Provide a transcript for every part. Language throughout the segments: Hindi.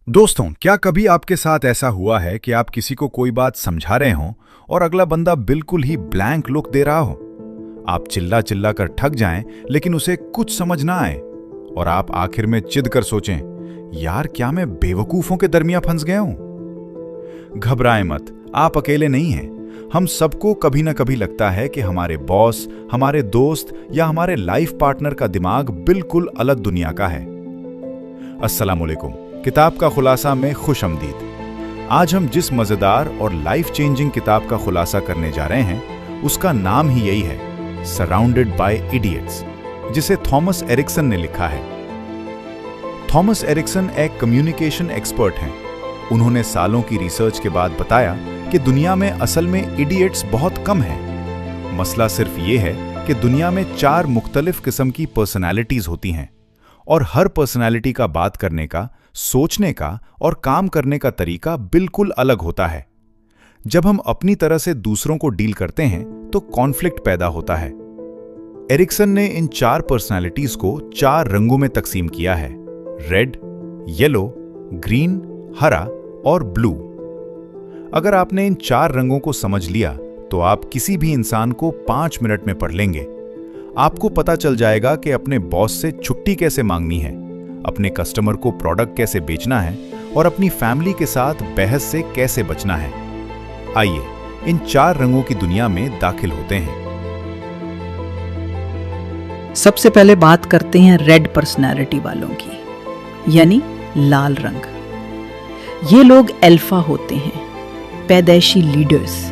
दोस्तों, क्या कभी आपके साथ ऐसा हुआ है कि आप किसी को कोई बात समझा रहे हों और अगला बंदा बिल्कुल ही ब्लैंक लुक दे रहा हो? आप चिल्ला चिल्ला कर थक जाएं, लेकिन उसे कुछ समझ ना आए और आप आखिर में चिढ़ कर सोचें, यार क्या मैं बेवकूफों के दरमियान फंस गया हूं? घबराएं मत, आप अकेले नहीं हैं। हम सबको कभी ना कभी लगता है कि हमारे बॉस, हमारे दोस्त या हमारे लाइफ पार्टनर का दिमाग बिल्कुल अलग दुनिया का है। अस्सलाम वालेकुम, किताब का खुलासा में खुशआमदीद। आज हम जिस मजेदार और लाइफ चेंजिंग किताब का खुलासा करने जा रहे हैं, उसका नाम ही यही है, सराउंडेड बाय इडियट्स, जिसे थॉमस एरिक्सन ने लिखा है। थॉमस एरिक्सन एक कम्युनिकेशन एक्सपर्ट हैं। उन्होंने सालों की रिसर्च के बाद बताया कि दुनिया में असल में इडियट्स बहुत कम हैं। मसला सिर्फ ये है कि दुनिया में 4 मुख्तलिफ किस्म की पर्सनैलिटीज होती हैं और हर पर्सनैलिटी का बात करने का, सोचने का और काम करने का तरीका बिल्कुल अलग होता है। जब हम अपनी तरह से दूसरों को डील करते हैं तो कॉन्फ्लिक्ट पैदा होता है। एरिक्सन ने इन 4 पर्सनैलिटीज को 4 रंगों में तकसीम किया है: रेड, येलो, ग्रीन, हरा और ब्लू। अगर आपने इन 4 रंगों को समझ लिया तो आप किसी भी इंसान को 5 मिनट में पढ़ लेंगे। आपको पता चल जाएगा कि अपने बॉस से छुट्टी कैसे मांगनी है, अपने कस्टमर को प्रोडक्ट कैसे बेचना है और अपनी फैमिली के साथ बहस से कैसे बचना है। आइए इन 4 रंगों की दुनिया में दाखिल होते हैं। सबसे पहले बात करते हैं रेड पर्सनालिटी वालों की, यानी लाल रंग। ये लोग अल्फा होते हैं, पैदाइशी लीडर्स।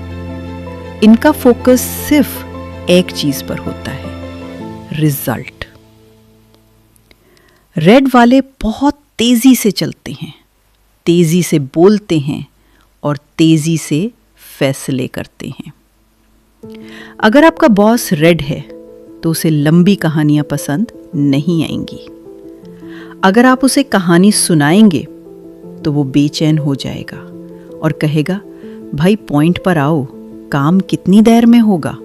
इनका फोकस सिर्फ एक चीज पर होता है, रिजल्ट। रेड वाले बहुत तेजी से चलते हैं, तेजी से बोलते हैं और तेजी से फैसले करते हैं। अगर आपका बॉस रेड है तो उसे लंबी कहानियां पसंद नहीं आएंगी। अगर आप उसे कहानी सुनाएंगे तो वो बेचैन हो जाएगा और कहेगा, भाई पॉइंट पर आओ, काम कितनी देर में होगा।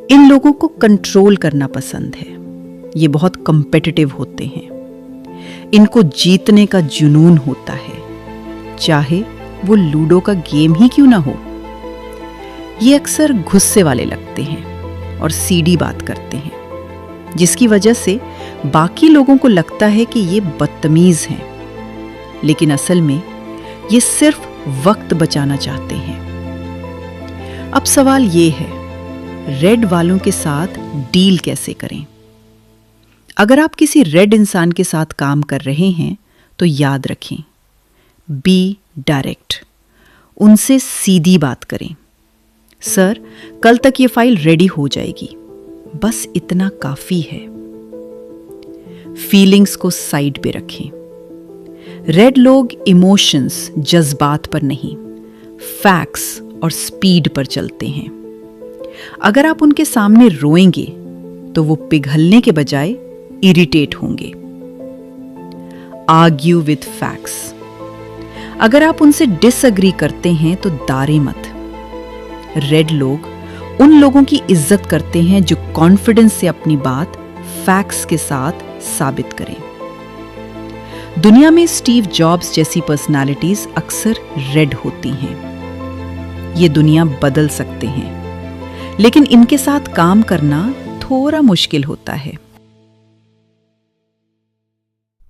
इन लोगों को कंट्रोल करना पसंद है। ये बहुत कॉम्पिटिटिव होते हैं। इनको जीतने का जुनून होता है, चाहे वो लूडो का गेम ही क्यों ना हो। ये अक्सर गुस्से वाले लगते हैं और सीधी बात करते हैं, जिसकी वजह से बाकी लोगों को लगता है कि ये बदतमीज हैं, लेकिन असल में ये सिर्फ वक्त बचाना चाहते हैं। अब सवाल ये है, रेड वालों के साथ डील कैसे करें? अगर आप किसी रेड इंसान के साथ काम कर रहे हैं तो याद रखें, बी डायरेक्ट। उनसे सीधी बात करें। सर, कल तक ये फाइल रेडी हो जाएगी, बस इतना काफी है। फीलिंग्स को साइड पे रखें। रेड लोग इमोशंस, जज्बात पर नहीं, फैक्ट्स और स्पीड पर चलते हैं। अगर आप उनके सामने रोएंगे तो वो पिघलने के बजाय इरिटेट होंगे। Argue with facts. अगर आप उनसे डिसएग्री करते हैं तो डारे मत। रेड लोग उन लोगों की इज्जत करते हैं जो कॉन्फिडेंस से अपनी बात फैक्ट्स के साथ साबित करें। दुनिया में स्टीव जॉब्स जैसी पर्सनालिटीज अक्सर रेड होती हैं। ये दुनिया बदल सकते हैं, लेकिन इनके साथ काम करना थोड़ा मुश्किल होता है।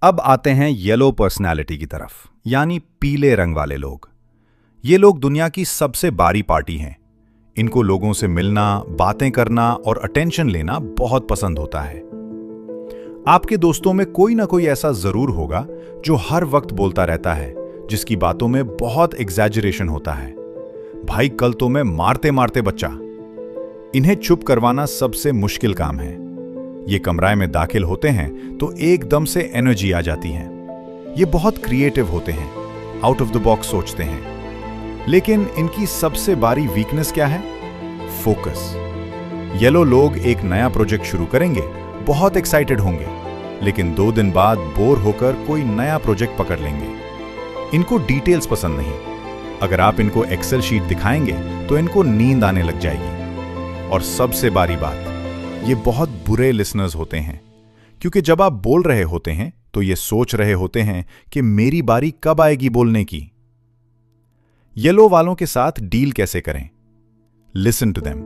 अब आते हैं येलो पर्सनैलिटी की तरफ, यानी पीले रंग वाले लोग। ये लोग दुनिया की सबसे बारी पार्टी हैं। इनको लोगों से मिलना, बातें करना और अटेंशन लेना बहुत पसंद होता है। आपके दोस्तों में कोई ना कोई ऐसा जरूर होगा जो हर वक्त बोलता रहता है, जिसकी बातों में बहुत एग्जैजरेशन होता है। भाई कल तो मैं मारते मारते बच्चा। इन्हें चुप करवाना सबसे मुश्किल काम है। ये कमरे में दाखिल होते हैं तो एकदम से एनर्जी आ जाती है। ये बहुत क्रिएटिव होते हैं, आउट ऑफ द बॉक्स सोचते हैं। लेकिन इनकी सबसे बड़ी वीकनेस क्या है? फोकस। येलो लोग एक नया प्रोजेक्ट शुरू करेंगे, बहुत एक्साइटेड होंगे, लेकिन 2 दिन बाद बोर होकर कोई नया प्रोजेक्ट पकड़ लेंगे। इनको डिटेल्स पसंद नहीं। अगर आप इनको एक्सेल शीट दिखाएंगे तो इनको नींद आने लग जाएगी। और सबसे बड़ी बात, ये बहुत बुरे लिसनर्स होते हैं, क्योंकि जब आप बोल रहे होते हैं तो ये सोच रहे होते हैं कि मेरी बारी कब आएगी बोलने की। येलो वालों के साथ डील कैसे करें? लिसन टू देम,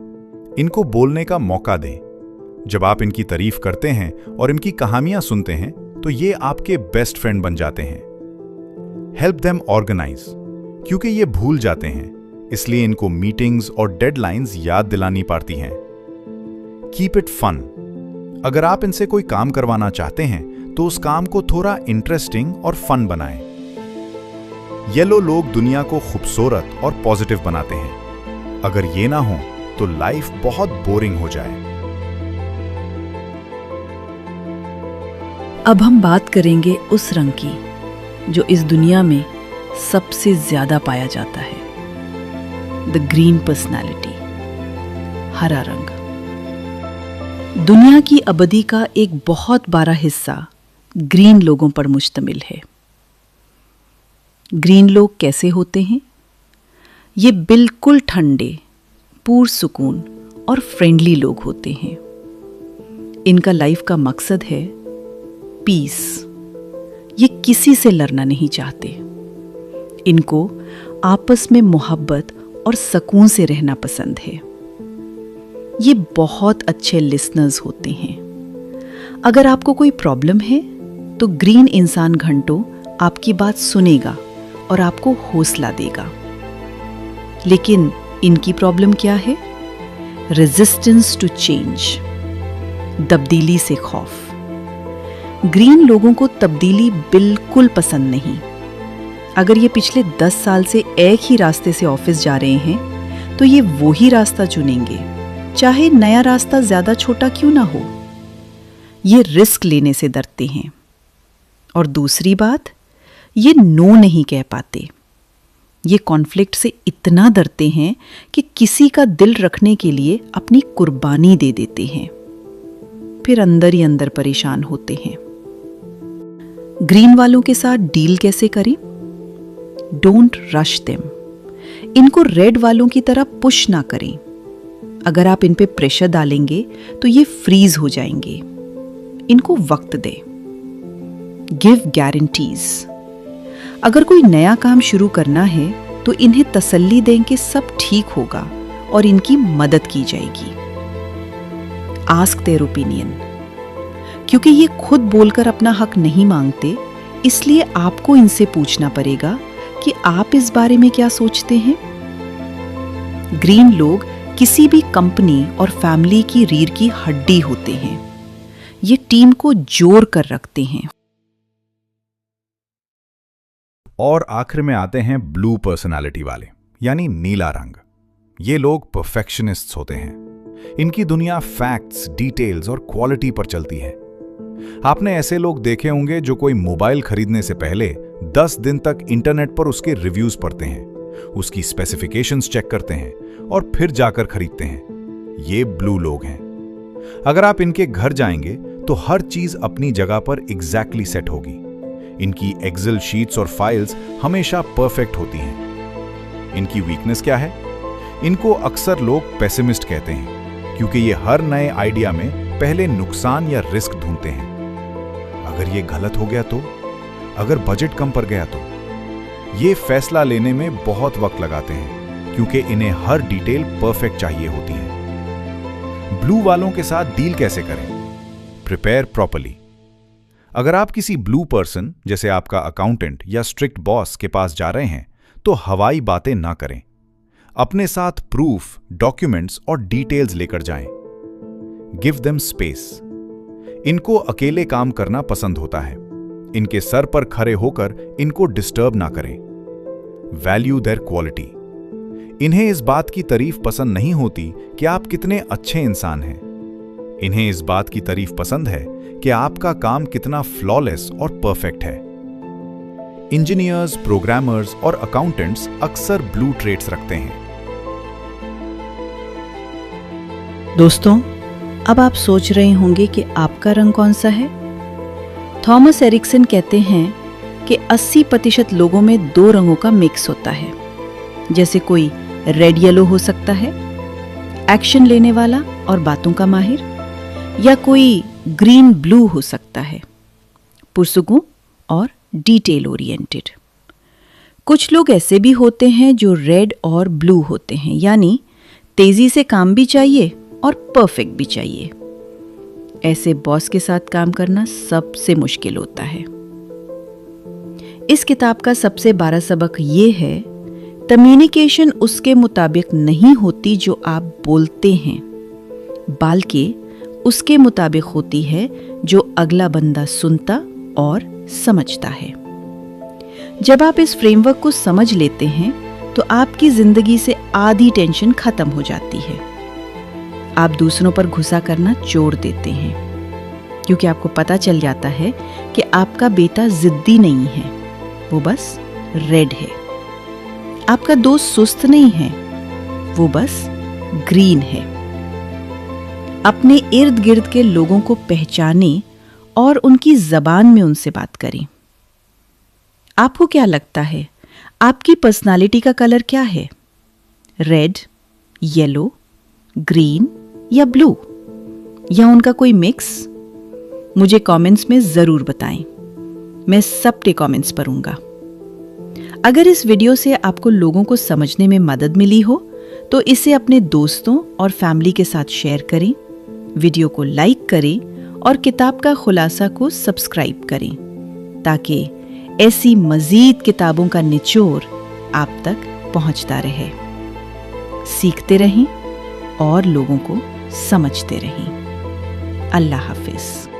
इनको बोलने का मौका दें। जब आप इनकी तारीफ करते हैं और इनकी कहानियां सुनते हैं तो ये आपके बेस्ट फ्रेंड बन जाते हैं। हेल्प देम ऑर्गेनाइज, क्योंकि ये भूल जाते हैं, इसलिए इनको मीटिंग्स और डेडलाइंस याद दिलानी पड़ती हैं। कीप इट फन, अगर आप इनसे कोई काम करवाना चाहते हैं तो उस काम को थोड़ा इंटरेस्टिंग और फन बनाएं। येलो लोग दुनिया को खूबसूरत और पॉजिटिव बनाते हैं। अगर ये ना हो तो लाइफ बहुत बोरिंग हो जाए। अब हम बात करेंगे उस रंग की जो इस दुनिया में सबसे ज्यादा पाया जाता है, द ग्रीन पर्सनैलिटी, हरा रंग। दुनिया की आबादी का एक बहुत बड़ा हिस्सा ग्रीन लोगों पर मुश्तमिल है। ग्रीन लोग कैसे होते हैं? ये बिल्कुल ठंडे, पुरसुकून और फ्रेंडली लोग होते हैं। इनका लाइफ का मकसद है पीस। ये किसी से लड़ना नहीं चाहते। इनको आपस में मोहब्बत और सुकून से रहना पसंद है। ये बहुत अच्छे लिसनर्स होते हैं। अगर आपको कोई प्रॉब्लम है तो ग्रीन इंसान घंटों आपकी बात सुनेगा और आपको हौसला देगा। लेकिन इनकी प्रॉब्लम क्या है? रेजिस्टेंस टू चेंज, तब्दीली से खौफ। ग्रीन लोगों को तब्दीली बिल्कुल पसंद नहीं। अगर ये पिछले 10 साल से एक ही रास्ते से ऑफिस जा रहे हैं तो ये वही रास्ता चुनेंगे, चाहे नया रास्ता ज्यादा छोटा क्यों ना हो। ये रिस्क लेने से डरते हैं। और दूसरी बात, ये नो नहीं कह पाते। ये कॉन्फ्लिक्ट से इतना डरते हैं कि किसी का दिल रखने के लिए अपनी कुर्बानी दे देते हैं, फिर अंदर ही अंदर परेशान होते हैं। ग्रीन वालों के साथ डील कैसे करें? Don't rush them. इनको रेड वालों की तरह पुश ना करें। अगर आप इन पे प्रेशर डालेंगे तो ये फ्रीज हो जाएंगे। इनको वक्त दें। Give guarantees. अगर कोई नया काम शुरू करना है तो इन्हें तसल्ली दें कि सब ठीक होगा और इनकी मदद की जाएगी। Ask their opinion. क्योंकि ये खुद बोलकर अपना हक नहीं मांगते, इसलिए आपको इनसे पूछना पड़ेगा कि आप इस बारे में क्या सोचते हैं। ग्रीन लोग किसी भी कंपनी और फैमिली की रीढ़ की हड्डी होते हैं। ये टीम को जोड़ कर रखते हैं। और आखिर में आते हैं ब्लू पर्सनालिटी वाले, यानी नीला रंग। ये लोग परफेक्शनिस्ट्स होते हैं। इनकी दुनिया फैक्ट्स, डिटेल्स और क्वालिटी पर चलती है। आपने ऐसे लोग देखे होंगे जो कोई मोबाइल खरीदने से पहले 10 दिन तक इंटरनेट पर उसके रिव्यूज पढ़ते हैं, उसकी स्पेसिफिकेशंस चेक करते हैं और फिर जाकर खरीदते हैं। ये ब्लू लोग हैं। अगर आप इनके घर जाएंगे तो हर चीज अपनी जगह पर एग्जैक्टली सेट होगी। इनकी एक्सेल शीट्स और फाइल्स हमेशा परफेक्ट होती हैं। इनकी वीकनेस क्या है? इनको अक्सर लोग पेसिमिस्ट कहते हैं, क्योंकि ये हर नए आइडिया में पहले नुकसान या रिस्क ढूंढते हैं। अगर ये गलत हो गया तो, अगर बजट कम पड़ गया तो, ये फैसला लेने में बहुत वक्त लगाते हैं, क्योंकि इन्हें हर डिटेल परफेक्ट चाहिए होती है। ब्लू वालों के साथ डील कैसे करें? Prepare properly. अगर आप किसी ब्लू पर्सन जैसे आपका अकाउंटेंट या स्ट्रिक्ट बॉस के पास जा रहे हैं तो हवाई बातें ना करें। अपने साथ प्रूफ, डॉक्यूमेंट्स और डिटेल्स लेकर जाएं। Give them space. इनको अकेले काम करना पसंद होता है। इनके सर पर खड़े होकर इनको डिस्टर्ब ना करें। Value there quality. इन्हें इस बात की तारीफ पसंद नहीं होती कि आप कितने अच्छे इंसान हैं। इन्हें इस बात की तारीफ पसंद है कि आपका काम कितना फ्लॉलेस और परफेक्ट है। इंजीनियर्स, प्रोग्रामर्स और अकाउंटेंट्स अक्सर ब्लू ट्रेट्स रखते हैं। दोस्तों, अब आप सोच रहे होंगे कि आपका रंग कौन सा है। थॉमस एरिक्सन कहते हैं कि 80% लोगों में 2 रंगों का मिक्स होता है। जैसे कोई रेड येलो हो सकता है, एक्शन लेने वाला और बातों का माहिर, या कोई ग्रीन ब्लू हो सकता है, पुरसुकूं और डिटेल ओरिएंटेड। कुछ लोग ऐसे भी होते हैं जो रेड और ब्लू होते हैं, यानी तेजी से काम भी चाहिए और परफेक्ट भी चाहिए। ऐसे बॉस के साथ काम करना सबसे मुश्किल होता है। इस किताब का सबसे बड़ा सबक ये है, कम्युनिकेशन उसके मुताबिक नहीं होती जो आप बोलते हैं, बल्कि उसके मुताबिक होती है जो अगला बंदा सुनता और समझता है। जब आप इस फ्रेमवर्क को समझ लेते हैं तो आपकी जिंदगी से आधी टेंशन खत्म हो जाती है। आप दूसरों पर गुस्सा करना छोड़ देते हैं, क्योंकि आपको पता चल जाता है कि आपका बेटा जिद्दी नहीं है, वो बस रेड है। आपका दोस्त सुस्त नहीं है, वो बस ग्रीन है। अपने इर्द गिर्द के लोगों को पहचानें और उनकी जबान में उनसे बात करें। आपको क्या लगता है, आपकी पर्सनालिटी का कलर क्या है? रेड, येलो, ग्रीन या ब्लू, या उनका कोई मिक्स? मुझे कमेंट्स में जरूर बताएं, मैं सबके कमेंट्स पढ़ूंगा। अगर इस वीडियो से आपको लोगों को समझने में मदद मिली हो तो इसे अपने दोस्तों और फैमिली के साथ शेयर करें, वीडियो को लाइक करें और किताब का खुलासा को सब्सक्राइब करें, ताकि ऐसी मजीद किताबों का निचोड़ आप तक पहुंचता रहे। सीखते रहें और लोगों को समझते रहें। अल्लाह हाफिज।